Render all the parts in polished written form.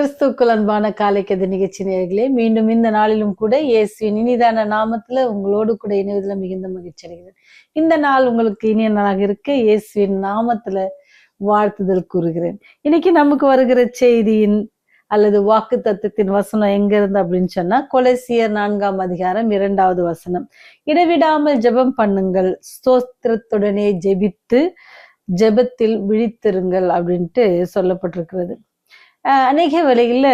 கிறிஸ்துவுக்குள் அன்பான காலைக்கதை நிகழ்ச்சி நேயர்களே, மீண்டும் இந்த நாளிலும் கூட இயேசுவின் இனிதான நாமத்துல உங்களோடு கூட இணைவதில் மிகுந்த மகிழ்ச்சி அடைகிறேன். இந்த நாள் உங்களுக்கு இனிய நாளாக இருக்க இயேசுவின் நாமத்துல வாழ்த்துதல் கூறுகிறேன். இன்னைக்கு நமக்கு வருகிற செய்தியின் அல்லது வாக்கு தத்துவத்தின் வசனம் எங்க இருந்து அப்படின்னு சொன்னா, கொலோசியர் 4ஆம் அதிகாரம் 2வது வசனம். இடைவிடாமல் ஜெபம் பண்ணுங்கள், ஸ்தோத்திரத்துடனே ஜெபித்து ஜெபத்தில் விழித்திருங்கள் அப்படின்ட்டு சொல்லப்பட்டிருக்கிறது. அநேக வேளைகள்ல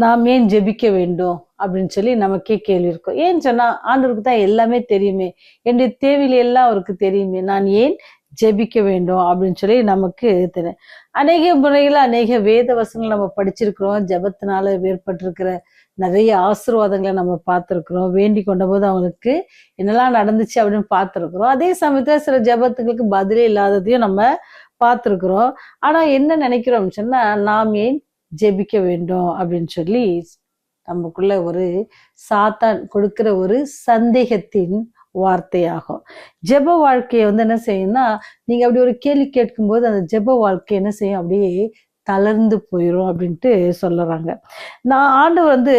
நாம் ஏன் ஜெபிக்க வேண்டும் அப்படின்னு சொல்லி நமக்கே கேள்வி இருக்கும். ஏன்னு சொன்னா, ஆண்டவருக்கு தான் எல்லாமே தெரியுமே, என்னுடைய தேவையில எல்லாம் அவருக்கு தெரியுமே, நான் ஏன் ஜெபிக்க வேண்டும் அப்படின்னு சொல்லி நமக்கு தெரியும். அநேக முறையில அநேக வேத வசனங்கள் நம்ம படிச்சிருக்கிறோம். ஜெபத்தினால ஏற்பட்டிருக்கிற நிறைய ஆசீர்வாதங்களை நம்ம பார்த்திருக்கிறோம். வேண்டி கொண்ட போது அவங்களுக்கு என்னெல்லாம் நடந்துச்சு அப்படின்னு பார்த்திருக்கிறோம். அதே சமயத்துல சில ஜெபத்துகளுக்கு பதிலே இல்லாததையும் நம்ம பார்த்திருக்கிறோம். ஆனா என்ன நினைக்கிறோம் சொன்னா, நாம் ஏன் ஜெபிக்க வேண்டும் அப்படின்னு சொல்லி நமக்குள்ள ஒரு சாத்தான் கொடுக்கிற ஒரு சந்தேகத்தின் வார்த்தையாகும். ஜெப வாழ்க்கையை என்ன செய்யும்னா, நீங்க அப்படி ஒரு கேள்வி கேட்கும்போது அந்த ஜெப வாழ்க்கை என்ன செய்யும், அப்படியே தளர்ந்து போயிடும் அப்படின்ட்டு சொல்லுறாங்க. ஆண்டவர்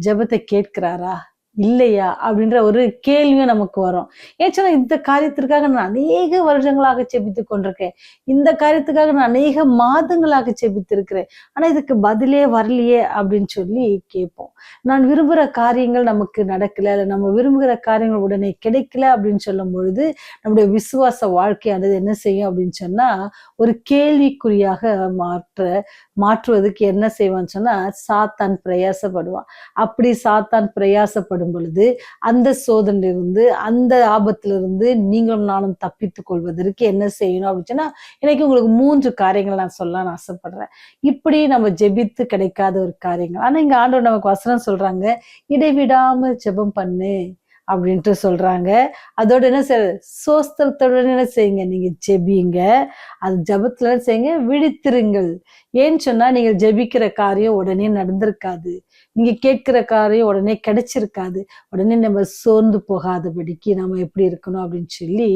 ஜெபத்தை கேட்கிறாரா இல்லையா அப்படின்ற ஒரு கேள்வியும் நமக்கு வரும். ஏன்னா இந்த காரியத்திற்காக நான் அநேக வருடங்களாக செபித்து கொண்டிருக்கேன், இந்த காரியத்துக்காக நான் அநேக மாதங்களாக செபித்திருக்கிறேன், ஆனா இதுக்கு பதிலே வரலையே அப்படின்னு சொல்லி கேட்போம். நான் விரும்புகிற காரியங்கள் நமக்கு நடக்கல, இல்லை நம்ம விரும்புகிற காரியங்கள் உடனே கிடைக்கல அப்படின்னு சொல்லும் பொழுது நம்முடைய விசுவாச வாழ்க்கையானது என்ன செய்யும் அப்படின்னு சொன்னா, ஒரு கேள்விக்குறியாக மாற்றுவதற்கு என்ன செய்வான்னு சொன்னா, சாத்தான் பிரயாசப்படுவான். அப்படி சாத்தான் பிரயாசப்படும் பொழுது அந்த சோதனையிலிருந்து, அந்த ஆபத்திலிருந்து நீங்களும் நானும் தப்பித்துக் கொள்வதற்கு என்ன செய்யணும் அப்படின்னு சொன்னா, இன்னைக்கு உங்களுக்கு 3 காரியங்கள் நான் சொல்லலாம்னு ஆசைப்படுறேன். இப்படி நம்ம ஜெபித்து கிடைக்காத ஒரு காரியங்கள். ஆனா இங்க ஆண்டவர் நமக்கு வசனம் சொல்றாங்க, இடைவிடாமல் ஜெபம் பண்ணு அப்படின்ட்டு சொல்றாங்க. அதோட என்ன சோஸ்திரத்துடன் என்ன செய்யுங்க, நீங்க ஜெபிங்க. அது ஜெபத்துல செய்யுங்க, விழித்திருங்கள். ஏன்னு சொன்னா, நீங்கள் ஜெபிக்கிற காரியம் உடனே நடந்திருக்காது, நீங்க கேட்கிற காரியம் உடனே கிடைச்சிருக்காது. உடனே நம்ம சோர்ந்து போகாதபடிக்கு நம்ம எப்படி இருக்கணும் அப்படின்னு சொல்லி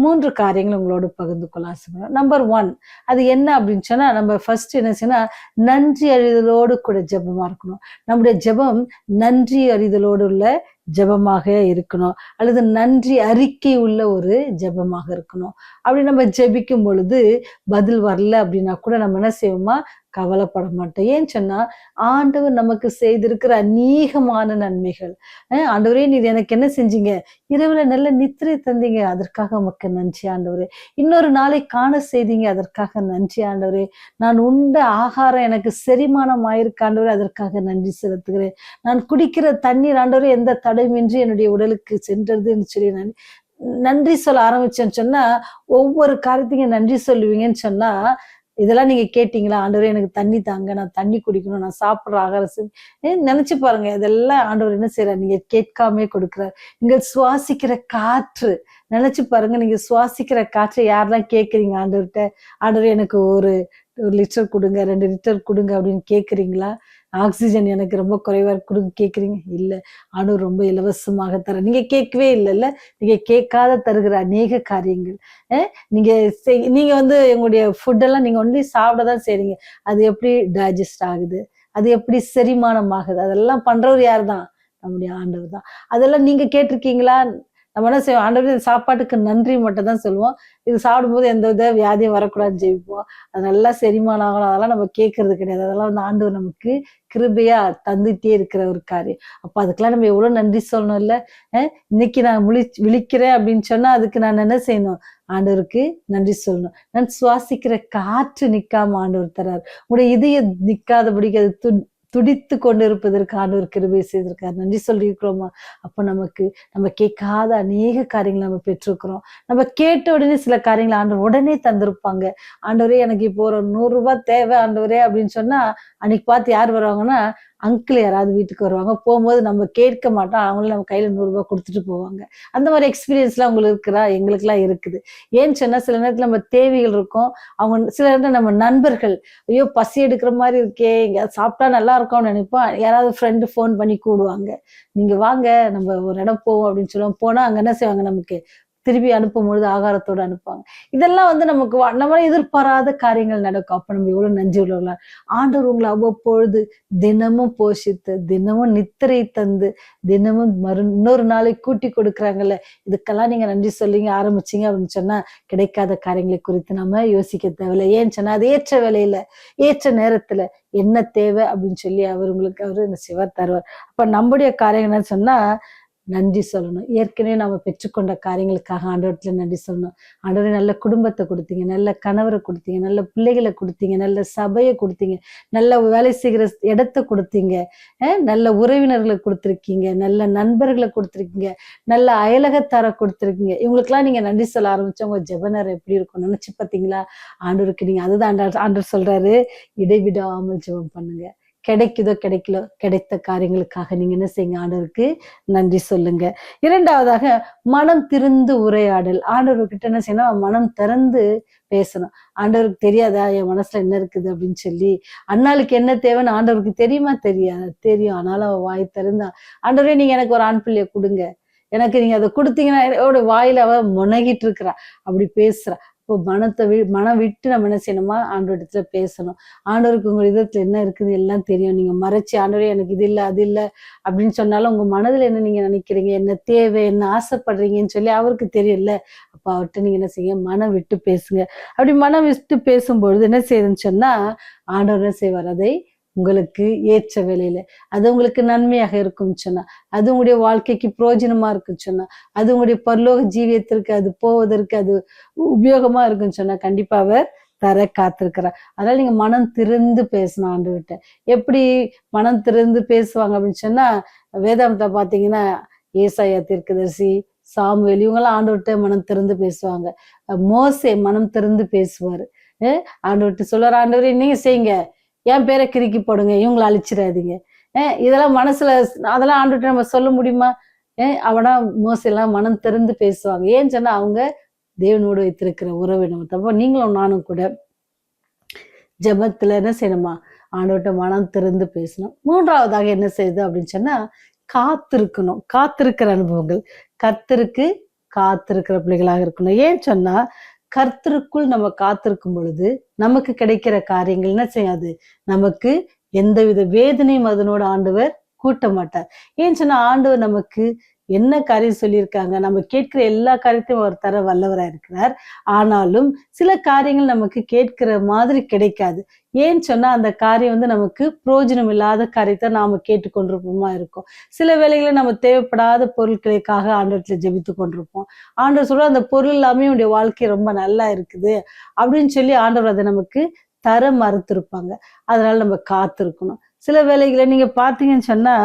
3 காரியங்கள் உங்களோட பகிர்ந்து கொள்ள ஆசைப்படுறோம். நம்பர் 1, அது என்ன அப்படின்னு சொன்னா, நம்ம ஃபர்ஸ்ட் என்ன செய்யணும், நன்றி அறிதலோடு கூட ஜெபமா இருக்கணும். நம்முடைய ஜெபம் நன்றி அறிதலோடு உள்ள ஜெபமாக இருக்கணும், அல்லது நன்றி அறிக்கை உள்ள ஒரு ஜெபமாக இருக்கணும். அப்படி நம்ம ஜெபிக்கும் பொழுது பதில் வரல அப்படின்னா கூட நம்ம என்ன செய்வோமா, கவலைப்பட மாட்டோம். ஏன்னு சொன்னா, ஆண்டவர் நமக்கு செய்திருக்கிற அநேகமான நன்மைகள். ஆண்டவரே, நீர் எனக்கு என்ன செஞ்சீங்க, இரவுல நல்ல நித்திரை தந்தீங்க, அதற்காக உமக்கு நன்றி ஆண்டவரே. இன்னொரு நாளை காண செய்தீங்க, அதற்காக நன்றி ஆண்டவரே. நான் உண்ட ஆகாரம் எனக்கு செரிமானம் ஆயிருக்கு ஆண்டவரே, அதற்காக நன்றி செலுத்துகிறேன். நான் குடிக்கிற தண்ணீர் ஆண்டவரே எந்த தடைமின்றி என்னுடைய உடலுக்கு சென்றதுன்னு சொல்லி நான் நன்றி சொல்ல ஆரம்பிச்சேன்னு சொன்னா, ஒவ்வொரு காரியத்தையும் நன்றி சொல்லுவீங்கன்னு சொன்னா, இதெல்லாம் நீங்க கேட்டீங்களா, ஆண்டவரே எனக்கு தண்ணி தாங்க, நான் தண்ணி குடிக்கணும், நான் சாப்பிடுற ஆகாரம் நினைச்சு பாருங்க. இதெல்லாம் ஆண்டவர் என்ன செய்யறாரு, நீங்க கேட்காமே கொடுக்குறாரு. நீங்க சுவாசிக்கிற காற்று நினைச்சு பாருங்க. நீங்க சுவாசிக்கிற காற்றை யாரெல்லாம் கேட்குறீங்க ஆண்டவர்கிட்ட, ஆண்டவர் எனக்கு ஒரு 1 லிட்டர் கொடுங்க, 2 லிட்டர் கொடுங்க அப்படின்னு கேட்குறீங்களா? ஆக்சிஜன் எனக்கு ரொம்ப குறைவா கொடுங்க கேட்குறீங்க? இல்லை, ஆண்டவர் ரொம்ப இலவசமாக தர. நீங்க கேட்கவே இல்லைல்ல. நீங்க கேட்காத தருகிற அநேக காரியங்கள். நீங்க நீங்க எங்களுடைய ஃபுட்டெல்லாம் நீங்க ஒன்லி சாப்பிட தான் செய்றீங்க. அது எப்படி டைஜஸ்ட் ஆகுது, அது எப்படி செரிமானம் ஆகுது, அதெல்லாம் பண்றவர் யார் தான், நம்முடைய ஆண்டவர் தான். அதெல்லாம் நீங்க கேட்டிருக்கீங்களா? நம்ம என்ன செய்வோம், ஆண்டவரே சாப்பாட்டுக்கு நன்றி மட்டும் தான் சொல்லுவோம். இது சாப்பிடும்போது எந்த வித வியாதியும் வரக்கூடாதுன்னு ஜெபிப்போம். அது நல்லா செரிமானம் ஆகணும், அதெல்லாம் நம்ம கேட்கறது கிடையாது. அதெல்லாம் ஆண்டவர் நமக்கு கிருபையா தந்துட்டே இருக்கிற ஒரு காரியம். அப்ப அதுக்கெல்லாம் நம்ம எவ்வளவு நன்றி சொல்லணும் இல்ல. இன்னைக்கு நான் விழிக்கிறேன் அப்படின்னு சொன்னா, அதுக்கு நான் என்ன செய்யணும், ஆண்டவருக்கு நன்றி சொல்லணும். நான் சுவாசிக்கிற காற்று நிக்காம ஆண்டவர் தரார். உங்களுடைய இதயம் நிக்காதபடிக்கு அது துடித்து கொண்டு இருப்பதற்கு ஆண்டவர் கிருபை செய்திருக்காரு. நன்றி சொல்லியிருக்கிறோமா? அப்ப நம்ம கேட்காத அநேக காரியங்களை நம்ம பெற்றிருக்கிறோம். நம்ம கேட்ட உடனே சில காரியங்களை ஆண்டவர் உடனே தந்திருப்பாங்க. ஆண்டவரே, எனக்கு இப்போ ஒரு 100 ரூபாய் தேவை ஆண்டவரே அப்படின்னு சொன்னா, அன்னைக்கு பார்த்து யார் வருவாங்கன்னா, அங்கிள் யாராவது வீட்டுக்கு வருவாங்க. போகும்போது நம்ம கேட்க மாட்டோம், அவங்களும் நம்ம கையில 100 ரூபாய் கொடுத்துட்டு போவாங்க. அந்த மாதிரி எக்ஸ்பீரியன்ஸ்லாம் உங்களுக்கு இருக்குதா? எங்களுக்குலாம் இருக்குது. ஏன்னு சொன்னா, சில நேரத்துல நம்ம தேவைகள் இருக்கும். அவங்க சில நேரத்துல நம்ம நண்பர்கள், ஐயோ பசி எடுக்கிற மாதிரி இருக்கே, எங்கேயாவது சாப்பிட்டா நல்லா இருக்கும்னு நினைப்போம். யாராவது ஃப்ரெண்டு ஃபோன் பண்ணி கூடுவாங்க, நீங்க வாங்க நம்ம ஒரு இடம் போவோம் அப்படின்னு சொல்லுவோம். போனா அங்க என்ன செய்வாங்க, நமக்கு திருப்பி அனுப்பும் பொழுது ஆகாரத்தோடு அனுப்புவாங்க. இதெல்லாம் வந்து நமக்கு நம்ம எதிர்பாராத காரியங்கள் நடக்கும். அப்ப நம்ம எவ்வளவு நன்றி உள்ளவர்களா. ஆண்டவர் உங்களை அவ்வப்பொழுது தினமும் போஷித்து, தினமும் நித்திரை தந்து, தினமும் இன்னொரு நாளை கூட்டி கொடுக்குறாங்கல்ல. இதுக்கெல்லாம் நீங்க நன்றி சொல்லிங்க ஆரம்பிச்சீங்க அப்படின்னு சொன்னா கிடைக்காத காரியங்களை குறித்து நம்ம யோசிக்க தேவையில்லை. ஏன்னு சொன்னா அது ஏற்ற வேலையில ஏற்ற நேரத்துல என்ன தேவை அப்படின்னு சொல்லி அவரு இந்த சிவர் தருவார். அப்ப நம்முடைய காரியம் என்ன சொன்னா நன்றி சொல்லணும். ஏற்கனவே நம்ம பெற்றுக்கொண்ட காரியங்களுக்காக ஆண்டவரத்துல நன்றி சொல்லணும். ஆண்டவரே நல்ல குடும்பத்தை கொடுத்தீங்க, நல்ல கணவரை கொடுத்தீங்க, நல்ல பிள்ளைகளை கொடுத்தீங்க, நல்ல சபையை கொடுத்தீங்க, நல்ல வேலை செய்கிற இடத்தை கொடுத்தீங்க, நல்ல உறவினர்களை கொடுத்துருக்கீங்க, நல்ல நண்பர்களை கொடுத்துருக்கீங்க, நல்ல அயலகத்தார கொடுத்துருக்கீங்க. இவங்களுக்கெல்லாம் நீங்க நன்றி சொல்ல ஆரம்பிச்சா உங்க ஜெப நேரம் எப்படி இருக்கும் நினைச்சு பார்த்தீங்களா? ஆண்டவருக்கு நீங்க அதுதான் ஆண்டவர் சொல்றாரு, இடைவிடாமல் ஜெபம் பண்ணுங்க. கிடைக்குதோ கிடைக்கலோ கிடைத்த காரியங்களுக்காக நீங்க என்ன செய்யுங்க ஆண்டவருக்கு நன்றி சொல்லுங்க. இரண்டாவதாக மனம் திறந்து உரையாடல். ஆண்டவர்கிட்ட என்ன செய்யணும், மனம் திறந்து பேசணும். ஆண்டவருக்கு தெரியாதா என் மனசுல என்ன இருக்குது அப்படின்னு சொல்லி. அண்ணாளுக்கு என்ன தேவைன்னு ஆண்டவருக்கு தெரியுமா? தெரியாது, தெரியும். ஆனாலும் அவ வாய் திறந்தா, ஆண்டவரே நீங்க எனக்கு ஒரு ஆண் பிள்ளைய கொடுங்க, எனக்கு நீங்க அதை கொடுத்தீங்கன்னா வாயில அவ முனகிட்டு இருக்கிறா, அப்படி பேசுறா. இப்போ மனம் விட்டு நம்ம என்ன செய்யணுமா ஆண்டவரிடத்துல பேசணும். ஆண்டவருக்கு உங்க இதயத்துல என்ன இருக்குது எல்லாம் தெரியும். நீங்க மறைச்சு ஆண்டவரே எனக்கு இது இல்லை அது இல்லை அப்படின்னு சொன்னாலும் உங்க மனதுல என்ன நீங்க நினைக்கிறீங்க, என்ன தேவை, என்ன ஆசைப்படுறீங்கன்னு சொல்லி அவருக்கு தெரியும்ல. அப்ப அவர்கிட்ட நீங்க என்ன செய்யுங்க, மனம் விட்டு பேசுங்க. அப்படி மனம் விட்டு பேசும்பொழுது என்ன செய்யுதுன்னு சொன்னா ஆண்டவர் என்ன செய்வார், அதை உங்களுக்கு ஏற்ற வேலையில அது உங்களுக்கு நன்மையாக இருக்கும்னு சொன்னா, அது உங்களுடைய வாழ்க்கைக்கு பிரயோஜனமா இருக்குன்னு சொன்னா, அது உங்களுடைய பரலோக ஜீவியத்திற்கு அது போவதற்கு அது உபயோகமா இருக்குன்னு சொன்னா கண்டிப்பா அவர் தர காத்திருக்கிறார். அதனால நீங்க மனம் திறந்து பேசணும் ஆண்டவர்கிட்ட. எப்படி மனம் திறந்து பேசுவாங்க அப்படின்னு சொன்னா, வேதாந்தத்தை பாத்தீங்கன்னா ஏசாயா தீர்க்கதரிசி, சாமுவேல் இவங்கெல்லாம் ஆண்டவர்கிட்ட மனம் திறந்து பேசுவாங்க. மோசே மனம் திறந்து பேசுவாரு. ஆண்டவர்கிட்ட சொல்லுவார், ஆண்டவரே நீங்க செய்யுங்க, என் பேரை கிறுக்கி போடுங்க, இவங்களை அழிச்சிடாதீங்க. இதெல்லாம் மனசுல அதெல்லாம் ஆண்டுட்டு நம்ம சொல்ல முடியுமா? அவனா மோசெல்லாம் மனம் திறந்து பேசுவாங்க. ஏன்னு சொன்னா அவங்க தேவனோடு வைத்திருக்கிற உறவை நம்ம தப்ப நீங்களும் நானும் கூட ஜெபத்துல என்ன செய்யணுமா ஆண்டவர்கிட்ட மனம் திறந்து பேசணும். மூன்றாவதாக என்ன செய்யுது அப்படின்னு சொன்னா காத்திருக்கணும். காத்திருக்கிற அனுபவங்கள். கர்த்தருக்கு காத்திருக்கிற பிள்ளைகளாக இருக்கணும். ஏன்னு சொன்னா கர்த்தருக்குள் நம்ம காத்திருக்கும் பொழுது நமக்கு கிடைக்கிற காரியங்கள் என்ன செய்யாது, நமக்கு எந்தவித வேதனையும் அதனோட ஆண்டவர் கூட்ட மாட்டார். ஏன்னு சொன்னா ஆண்டவர் நமக்கு என்ன காரியம் சொல்லியிருக்காங்க, நம்ம கேட்கிற எல்லா காரியத்தையும் அவர் தர வல்லவரா இருக்கிறார். ஆனாலும் சில காரியங்கள் நமக்கு கேட்கிற மாதிரி கிடைக்காது. ஏன்னு சொன்னா அந்த காரியம் வந்து நமக்கு பிரயோஜனம் இல்லாத காரியத்தை நாம கேட்டுக்கொண்டிருப்போமா இருக்கும். சில வேளைகளில் நம்ம தேவைப்படாத பொருட்களுக்காக ஆண்டவர்கிட்ட ஜெபித்து கொண்டிருப்போம். ஆண்டவர் சொல்ற அந்த பொருள் எல்லாமே உடைய வாழ்க்கை ரொம்ப நல்லா இருக்குது அப்படின்னு சொல்லி ஆண்டவர் அதை நமக்கு தர மறுத்திருப்பாங்க. அதனால நம்ம காத்திருக்கணும். சில வேளைகளை நீங்க பாத்தீங்கன்னு சொன்னா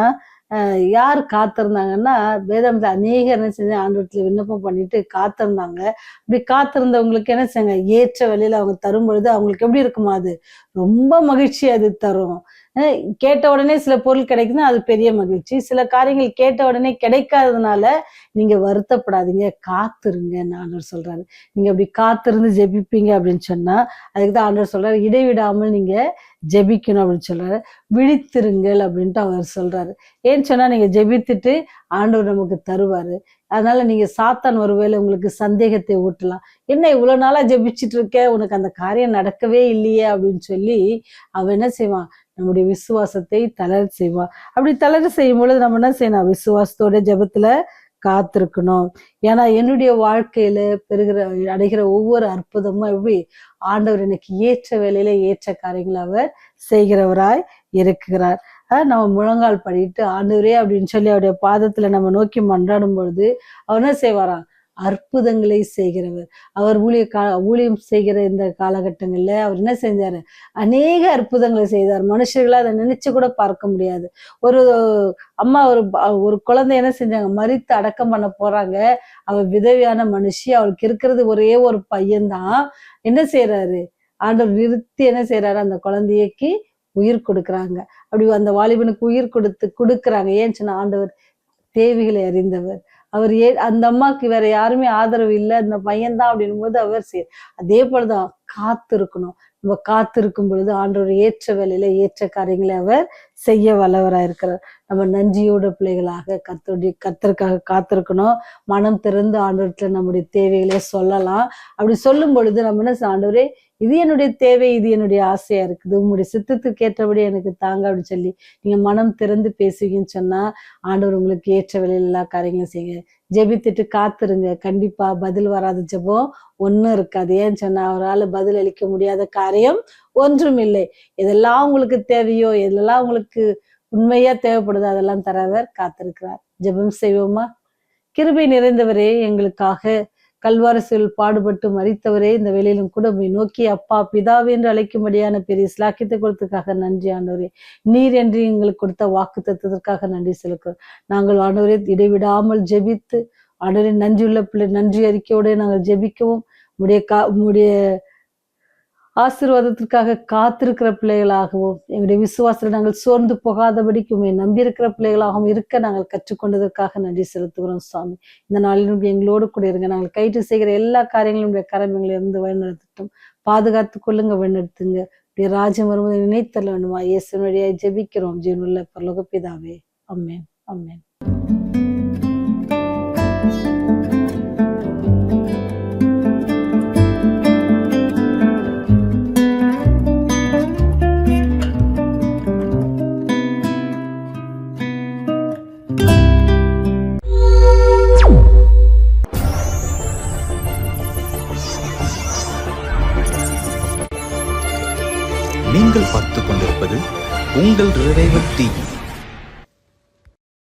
யார் காத்திருந்தாங்கன்னா வேதாந்தத்துல அநேகர் என்ன செஞ்சு ஆண்டவரத்துல விண்ணப்பம் பண்ணிட்டு காத்திருந்தாங்க. அப்படி காத்திருந்தவங்களுக்கு என்ன செய்யுங்க, ஏற்ற வேலையில அவங்க தரும் பொழுது அவங்களுக்கு எப்படி இருக்குமா, அது ரொம்ப மகிழ்ச்சி அது தரும். கேட்ட உடனே சில பொருள் கிடைக்குதுன்னா அது பெரிய மகிழ்ச்சி. சில காரியங்கள் கேட்ட உடனே கிடைக்காததுனால நீங்க வருத்தப்படாதீங்க, காத்திருங்கன்னு ஆண்டவர் சொல்றாரு. நீங்க அப்படி காத்திருந்து ஜெபிப்பீங்க அப்படின்னு சொன்னா அதுக்குதான் ஆண்டவர் சொல்றாரு, இடைவிடாமல் நீங்க ஜெபிக்கணும் அப்படின்னு சொல்றாரு. விழித்திருங்கள் அப்படின்ட்டு அவர் சொல்றாரு. ஏன்னு சொன்னா நீங்க ஜெபித்துட்டு ஆண்டவர் நமக்கு தருவாரு. அதனால நீங்க சாத்தான் ஒருவேளை உங்களுக்கு சந்தேகத்தை ஊட்டலாம். என்ன இவ்வளவு நாளா ஜெபிச்சுட்டு இருக்க, உனக்கு அந்த காரியம் நடக்கவே இல்லையே அப்படின்னு சொல்லி அவன் என்ன செய்வான், நம்முடைய விசுவாசத்தை தளர செய்வான். அப்படி தளர செய்யும் பொழுது நம்ம என்ன செய்யணும், விசுவாசத்தோட ஜெபத்துல காத்திருக்கணும். ஏன்னா என்னுடைய வாழ்க்கையில அடைகிற ஒவ்வொரு அற்புதமும் எப்படி ஆண்டவர் எனக்கு ஏற்ற வேலையில ஏற்ற காரியங்களை அவர் செய்கிறவராய் இருக்கிறார். நம்ம முழங்கால் படிட்டு ஆண்டவரே அப்படின்னு சொல்லி அவருடைய பாதத்துல நம்ம நோக்கி மன்றாடும் பொழுது அவர் என்ன செய்வாராம், அற்புதங்களை செய்கிறவர். அவர் ஊழியம் செய்கிற இந்த காலகட்டங்கள்ல அவர் என்ன செஞ்சாரு, அநேக அற்புதங்களை செய்தார். மனுஷர்களை அதை நினைச்சு கூட பார்க்க முடியாது. ஒரு அம்மா ஒரு குழந்தை என்ன செஞ்சாங்க, மரித்து அடக்கம் பண்ண போறாங்க. அவள் விதவியான மனுஷி, அவளுக்கு இருக்கிறது ஒரே ஒரு பையன்தான். என்ன செய்யறாரு, ஆண்டவர் நிறுத்தி என்ன செய்யறாரு, அந்த குழந்தைக்கு உயிர் கொடுக்குறாங்க. அப்படி அந்த வாலிபனுக்கு உயிர் கொடுக்குறாங்க. ஏன்னு சொன்னா ஆண்டவர் தேவைகளை அறிந்தவர். அவர் அந்த அம்மாவுக்கு வேற யாருமே ஆதரவு இல்லை, அந்த பையன்தான் அப்படின்னும் போது அவர் அதே போலதான் காத்திருக்கணும். நம்ம காத்திருக்கும் பொழுது ஆண்டவர் ஏற்ற வேலையில ஏற்ற காரியங்களை அவர் செய்ய வல்லவராக இருக்கிறார். நம்ம நன்றியோட பிள்ளைகளாக கர்த்தருக்காக காத்திருக்கணும். மனம் திறந்து ஆண்டவர்கிட்ட நம்முடைய தேவைகளை சொல்லலாம். அப்படி சொல்லும் பொழுது நம்ம என்ன ஆண்டவரே, இது என்னுடைய தேவை, இது என்னுடைய ஆசையா இருக்குது, உங்களுடைய சித்தத்துக்கு ஏற்றபடி எனக்கு தாங்க அப்படின்னு சொல்லி நீங்க மனம் திறந்து பேசுவீங்கன்னு சொன்னா ஆண்டவர் உங்களுக்கு ஏற்ற வேலையில் எல்லா காரியங்களும் செய்யுங்க. ஜெபித்துட்டு காத்துருங்க. கண்டிப்பா பதில் வராத ஜெபம் ஒன்றும் இருக்காது. ஏன்னு சொன்னா அவரால் பதில் அளிக்க முடியாத காரியம் ஒன்றும் இல்லை. எதெல்லாம் உங்களுக்கு தேவையோ, எதெல்லாம் உங்களுக்கு உண்மையா தேவைப்படுதோ அதெல்லாம் தரவர் காத்திருக்கிறார். ஜெபம் செய்வோமா? கிருபை நிறைந்தவரே, எங்களுக்காக கல்வாரிசில் பாடுபட்டு மரித்தவரே, இந்த வேளையிலும் கூட உம்மை நோக்கி அப்பா பிதாவே என்று அழைக்கும்படியான பெரிய சிலாக்கியத்தை கொடுத்ததுக்காக நன்றி ஆண்டவரே. நீர் என்று எங்களுக்கு கொடுத்த வாக்கு தத்துவதற்காக நன்றி செலுக்கிறோம். நாங்கள் ஆண்டவரே இடைவிடாமல் ஜெபித்து ஆண்டவரே நன்றியுள்ள பிள்ளை, நன்றி அறிக்கையோட நாங்கள் ஜெபிக்கவும் உம்முடைய ஆசீர்வாதத்திற்காக காத்திருக்கிற பிள்ளைகளாகவும் எங்களுடைய விசுவாசத்தில் நாங்கள் சோர்ந்து போகாதபடிக்கு உண்மை நம்பியிருக்கிற பிள்ளைகளாகவும் இருக்க நாங்கள் கற்றுக்கொண்டதற்காக நன்றி செலுத்துகிறோம் சுவாமி. இந்த நாளிலும் எங்களோடு கூட இருங்க. நாங்கள் கைட்டு செய்கிற எல்லா காரியங்களும் கரங்களிலிருந்து வழிநடத்தட்டும். பாதுகாத்து கொள்ளுங்க, வழிநடத்துங்க. இப்படி ராஜ்யம் வரும்போது நினைத்தல் வேணுமா? இயேசு வழியாய் ஜெபிக்கிறோம் ஜீவனுள்ள பரலோக பிதாவே. ஆமென், ஆமென். நீங்கள் பார்த்துக் கொண்டிருப்பது உங்கள் ரிவைவல் டிவி.